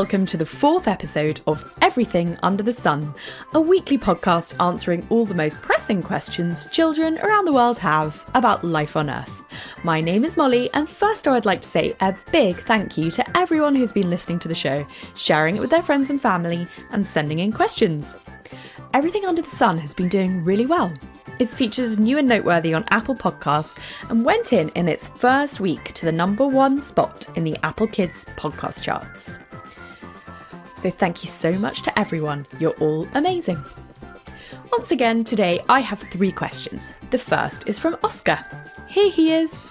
welcome to the 4th episode of Everything Under the Sun, a weekly podcast answering all the most pressing questions children around the world have about life on Earth. My name is Molly, and first I would like to say a big thank you to everyone who's been listening to the show, sharing it with their friends and family, and sending in questions. Everything Under the Sun has been doing really well. Its features is new and noteworthy on Apple Podcasts and went in its first week to the #1 spot in the Apple Kids podcast charts. So thank you so much to everyone, you're all amazing. Once again today I have 3 questions. The first is from Oscar. Here he is.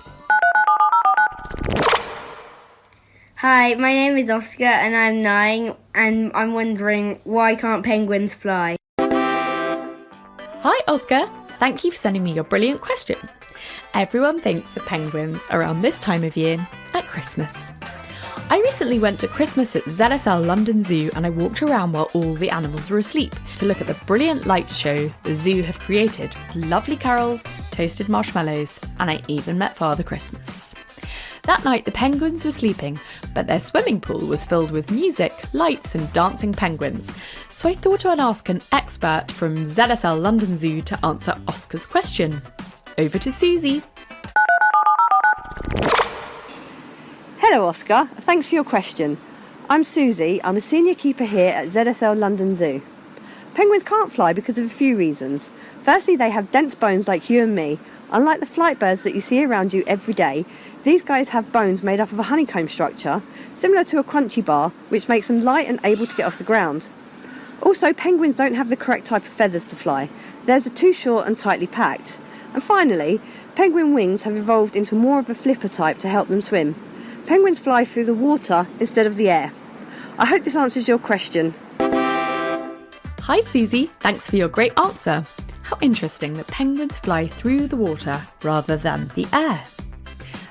Hi, my name is Oscar and I'm 9 and I'm wondering, why can't penguins fly? Hi Oscar, thank you for sending me your brilliant question. Everyone thinks of penguins around this time of year at Christmas. I recently went to Christmas at ZSL London Zoo and I walked around while all the animals were asleep to look at the brilliant light show the zoo have created with lovely carols, toasted marshmallows, and I even met Father Christmas. That night the penguins were sleeping, but their swimming pool was filled with music, lights and dancing penguins. So I thought I'd ask an expert from ZSL London Zoo to answer Oscar's question. Over to Suzi. Hello Oscar, thanks for your question. I'm Suzi, I'm a senior keeper here at ZSL London Zoo. Penguins can't fly because of a few reasons. Firstly, they have dense bones like you and me. Unlike the flight birds that you see around you every day, these guys have bones made up of a honeycomb structure, similar to a crunchy bar, which makes them light and able to get off the ground. Also, penguins don't have the correct type of feathers to fly. Theirs are too short and tightly packed. And finally, penguin wings have evolved into more of a flipper type to help them swim. Penguins fly through the water instead of the air. I hope this answers your question. Hi Suzi, thanks for your great answer. How interesting that penguins fly through the water rather than the air.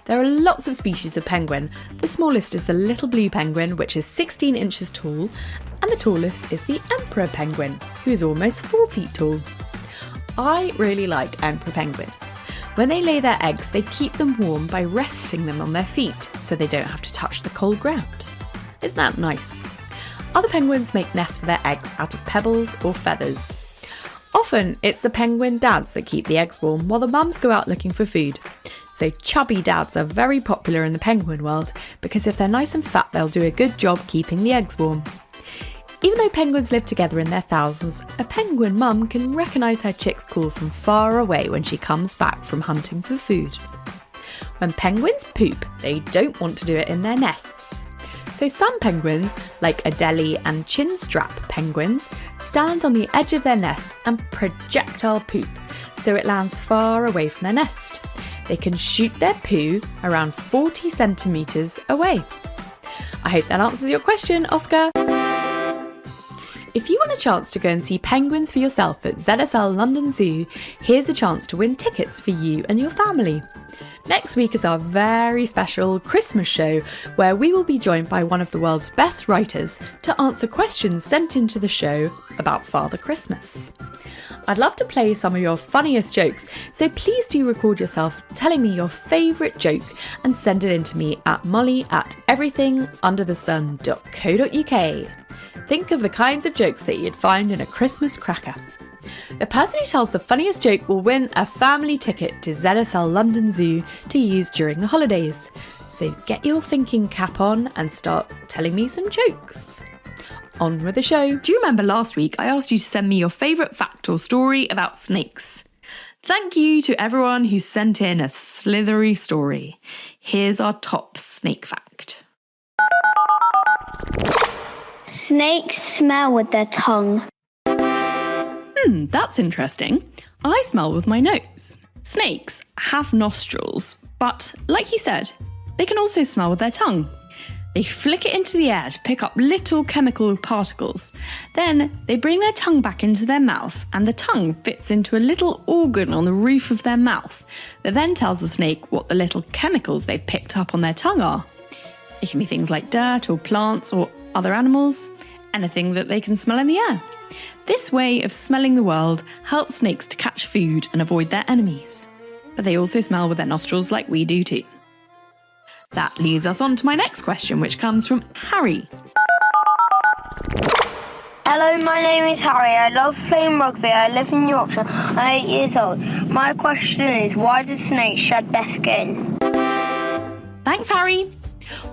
There are lots of species of penguin. The smallest is the little blue penguin, which is 16 inches tall, and the tallest is the emperor penguin, who is almost 4 feet tall. I really like emperor penguins. When they lay their eggs, they keep them warm by resting them on their feet so they don't have to touch the cold ground. Isn't that nice? Other penguins make nests for their eggs out of pebbles or feathers. Often it's the penguin dads that keep the eggs warm while the mums go out looking for food. So chubby dads are very popular in the penguin world because if they're nice and fat, they'll do a good job keeping the eggs warm. Even though penguins live together in their thousands, a penguin mum can recognise her chick's call from far away when she comes back from hunting for food. When penguins poop, they don't want to do it in their nests. So some penguins, like Adelie and chinstrap penguins, stand on the edge of their nest and projectile poop, so it lands far away from their nest. They can shoot their poo around 40 centimetres away. I hope that answers your question, Oscar. If you want a chance to go and see penguins for yourself at ZSL London Zoo, here's a chance to win tickets for you and your family. Next week is our very special Christmas show where we will be joined by one of the world's best writers to answer questions sent into the show about Father Christmas. I'd love to play some of your funniest jokes, so please do record yourself telling me your favourite joke and send it in to me at molly@everythingunderthesun.co.uk. Think of the kinds of jokes that you'd find in a Christmas cracker. The person who tells the funniest joke will win a family ticket to ZSL London Zoo to use during the holidays. So get your thinking cap on and start telling me some jokes. On with the show. Do you remember last week I asked you to send me your favourite fact or story about snakes? Thank you to everyone who sent in a slithery story. Here's our top snake fact. Snakes smell with their tongue. That's interesting. I smell with my nose. Snakes have nostrils, but like you said, they can also smell with their tongue. They flick it into the air to pick up little chemical particles. Then they bring their tongue back into their mouth, and the tongue fits into a little organ on the roof of their mouth that then tells the snake what the little chemicals they've picked up on their tongue are. It can be things like dirt or plants or other animals, anything that they can smell in the air. This way of smelling the world helps snakes to catch food and avoid their enemies. But they also smell with their nostrils like we do too. That leads us on to my next question, which comes from Harry. Hello, my name is Harry. I love playing rugby. I live in Yorkshire. I'm 8 years old. My question is, why do snakes shed their skin? Thanks, Harry.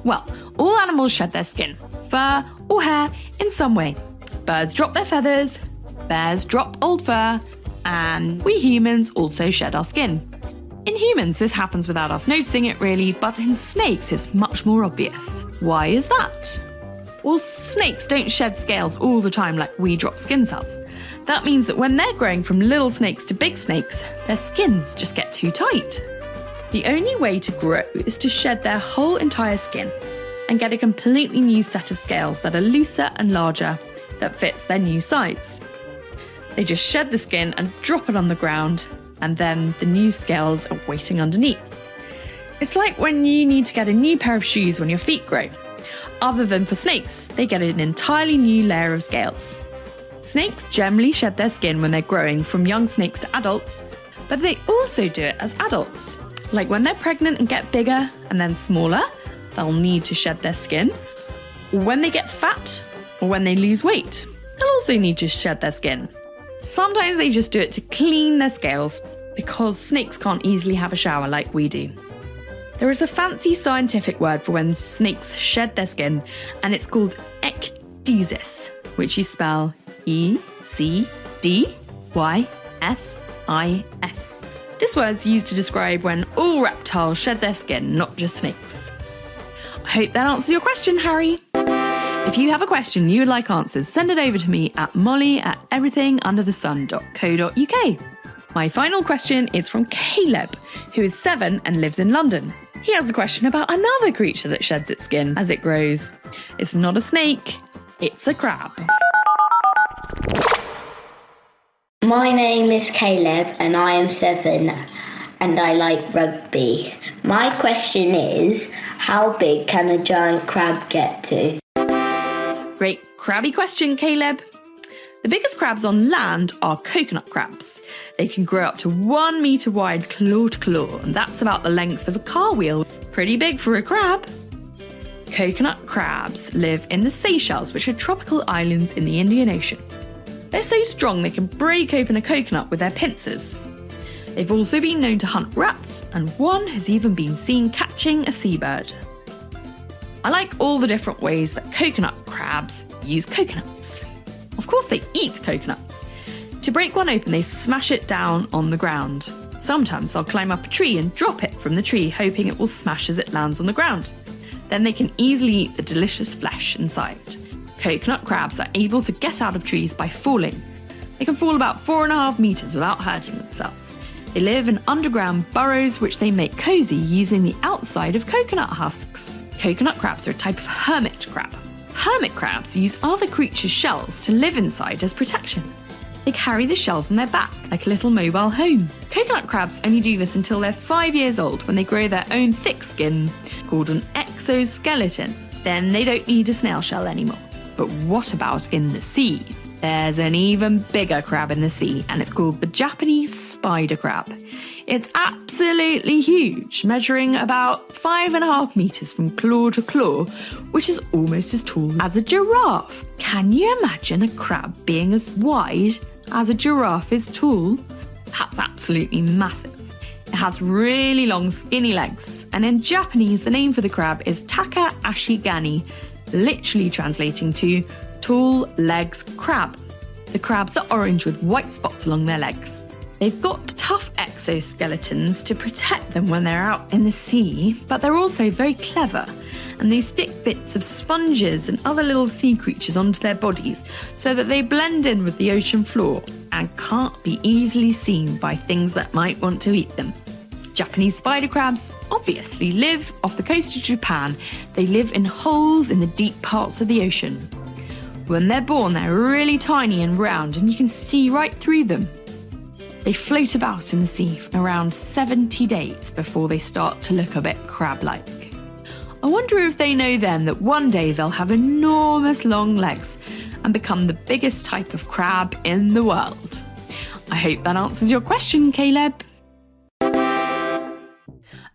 Well, all animals shed their skin, fur or hair in some way. Birds drop their feathers, bears drop old fur, and we humans also shed our skin. In humans, this happens without us noticing it really, but in snakes it's much more obvious. Why is that? Well, snakes don't shed scales all the time like we drop skin cells. That means that when they're growing from little snakes to big snakes, their skins just get too tight. The only way to grow is to shed their whole entire skin and get a completely new set of scales that are looser and larger that fits their new size. They just shed the skin and drop it on the ground, and then the new scales are waiting underneath. It's like when you need to get a new pair of shoes when your feet grow. Other than for snakes, they get an entirely new layer of scales. Snakes generally shed their skin when they're growing from young snakes to adults, but they also do it as adults. Like when they're pregnant and get bigger and then smaller, they'll need to shed their skin. Or when they get fat, or when they lose weight, they'll also need to shed their skin. Sometimes they just do it to clean their scales because snakes can't easily have a shower like we do. There is a fancy scientific word for when snakes shed their skin, and it's called ecdysis, which you spell E-C-D-Y-S-I-S. This word's used to describe when all reptiles shed their skin, not just snakes. I hope that answers your question, Harry. If you have a question you would like answers, send it over to me at molly@everythingunderthesun.co.uk. My final question is from Caleb, who is 7 and lives in London. He has a question about another creature that sheds its skin as it grows. It's not a snake, it's a crab. My name is Caleb and I am 7 and I like rugby. My question is, how big can a giant crab get to? Great crabby question, Caleb. The biggest crabs on land are coconut crabs. They can grow up to 1 metre wide claw to claw, and that's about the length of a car wheel. Pretty big for a crab. Coconut crabs live in the Seychelles, which are tropical islands in the Indian Ocean. They're so strong they can break open a coconut with their pincers. They've also been known to hunt rats, and one has even been seen catching a seabird. I like all the different ways that coconut crabs use coconuts. Of course, they eat coconuts. To break one open, they smash it down on the ground. Sometimes they'll climb up a tree and drop it from the tree, hoping it will smash as it lands on the ground. Then they can easily eat the delicious flesh inside. Coconut crabs are able to get out of trees by falling. They can fall about 4.5 metres without hurting themselves. They live in underground burrows which they make cosy using the outside of coconut husks. Coconut crabs are a type of hermit crab. Hermit crabs use other creatures' shells to live inside as protection. They carry the shells on their back like a little mobile home. Coconut crabs only do this until they're 5 years old, when they grow their own thick skin called an exoskeleton. Then they don't need a snail shell anymore. But what about in the sea? There's an even bigger crab in the sea, and it's called the Japanese spider crab. It's absolutely huge, measuring about 5.5 metres from claw to claw, which is almost as tall as a giraffe. Can you imagine a crab being as wide as a giraffe is tall? That's absolutely massive. It has really long skinny legs, and in Japanese the name for the crab is Taka Ashigani, literally translating to tall legs crab. The crabs are orange with white spots along their legs. They've got tough exoskeletons to protect them when they're out in the sea, but they're also very clever, and they stick bits of sponges and other little sea creatures onto their bodies so that they blend in with the ocean floor and can't be easily seen by things that might want to eat them. Japanese spider crabs obviously live off the coast of Japan. They live in holes in the deep parts of the ocean. When they're born, they're really tiny and round, and you can see right through them. They float about in the sea for around 70 days before they start to look a bit crab-like. I wonder if they know then that one day they'll have enormous long legs and become the biggest type of crab in the world. I hope that answers your question, Caleb.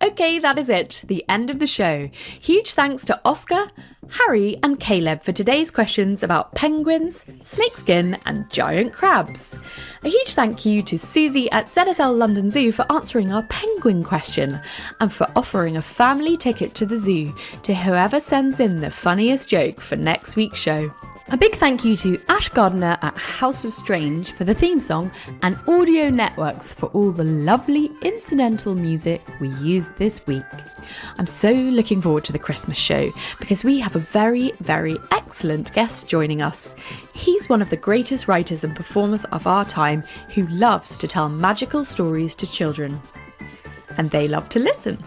Okay, that is it, the end of the show. Huge thanks to Oscar, Harry and Caleb for today's questions about penguins, snakeskin and giant crabs. A huge thank you to Suzi at ZSL London Zoo for answering our penguin question and for offering a family ticket to the zoo to whoever sends in the funniest joke for next week's show. A big thank you to Ash Gardner at House of Strange for the theme song and Audio Networks for all the lovely incidental music we used this week. I'm so looking forward to the Christmas show because we have a very, very excellent guest joining us. He's one of the greatest writers and performers of our time who loves to tell magical stories to children. And they love to listen.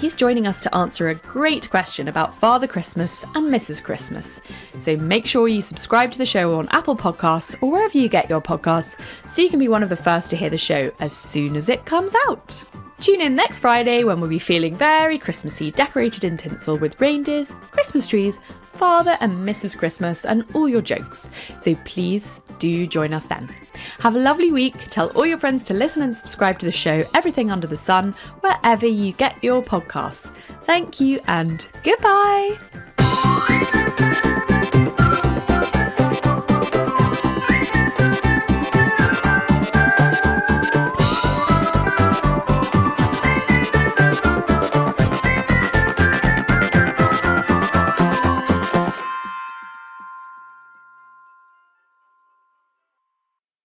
He's joining us to answer a great question about Father Christmas and Mrs. Christmas. So make sure you subscribe to the show on Apple Podcasts or wherever you get your podcasts so you can be one of the first to hear the show as soon as it comes out. Tune in next Friday when we'll be feeling very Christmassy, decorated in tinsel with reindeers, Christmas trees, Father and Mrs. Christmas and all your jokes. So please do join us then. Have a lovely week. Tell all your friends to listen and subscribe to the show Everything Under the Sun wherever you get your podcasts. Thank you and goodbye.